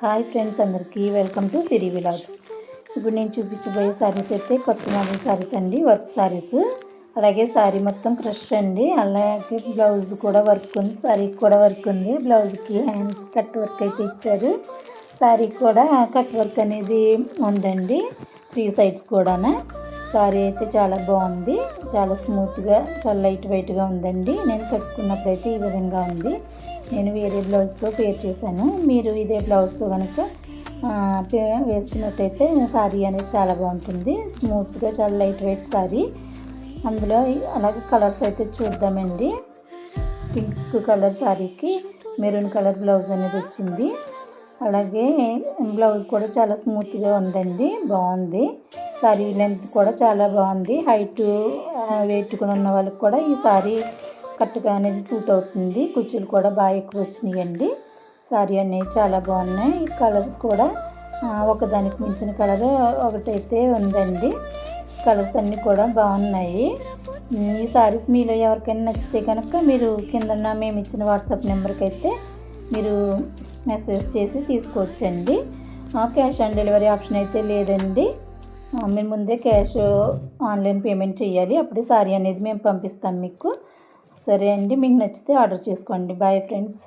Hi friends, అందరికీ welcome to Siri vlogs. ఇప్పుడు నేను చూపించబోయే శారీస్ అయితే కొత్త మోడల్ శారీస్ అండి, వర్క్ శారీస్. అలాగే శారీ మొత్తం క్రష్ అండి. అలాగే బ్లౌజ్ కూడా వర్క్ ఉంది, శారీకి కూడా వర్క్ ఉంది. బ్లౌజ్కి హ్యాండ్స్ కట్ వర్క్ అయితే ఇచ్చారు. శారీకి కూడా కట్ వర్క్ అనేది ఉందండి, 3 సైడ్స్ కూడా. శారీ అయితే చాలా బాగుంది, చాలా స్మూత్గా, చాలా లైట్ వెయిట్గా ఉందండి. నేను కట్టుకున్నప్పుడైతే ఈ విధంగా ఉంది. నేను వేరే బ్లౌజ్తో పేర్ చేశాను. మీరు ఇదే బ్లౌజ్తో కనుక వేసుకున్నట్టయితే శారీ అనేది చాలా బాగుంటుంది, స్మూత్గా, చాలా లైట్ వెయిట్ శారీ. అందులో అలాగే కలర్స్ అయితే చూద్దామండి. పింక్ కలర్ శారీకి మెరూన్ కలర్ బ్లౌజ్ అనేది వచ్చింది. అలాగే బ్లౌజ్ కూడా చాలా స్మూత్గా ఉందండి, బాగుంది. శారీ లెంత్ కూడా చాలా బాగుంది. హైట్ వెయిట్ కూడా ఉన్న వాళ్ళకి కూడా ఈ శారీ కరెక్ట్గా అనేది సూట్ అవుతుంది. కుచ్చులు కూడా బాగా ఎక్కువ వచ్చినాయండి. శారీ అనేది చాలా బాగున్నాయి. ఈ కలర్స్ కూడా ఒకదానికి మించిన కలర్ ఒకటైతే ఉందండి. కలర్స్ అన్నీ కూడా బాగున్నాయి. ఈ శారీస్ మీలో ఎవరికైనా నచ్చితే కనుక మీరు కింద మేము ఇచ్చిన వాట్సాప్ నెంబర్కి అయితే మీరు మెసేజ్ చేసి తీసుకోవచ్చండి. క్యాష్ ఆన్ డెలివరీ ఆప్షన్ అయితే లేదండి. మీరు ముందే క్యాష్ ఆన్లైన్ పేమెంట్ చేయాలి, అప్పుడే శారీ అనేది మేము పంపిస్తాం మీకు. సరే అండి, మీకు నచ్చితే ఆర్డర్ చేసుకోండి. Bye friends.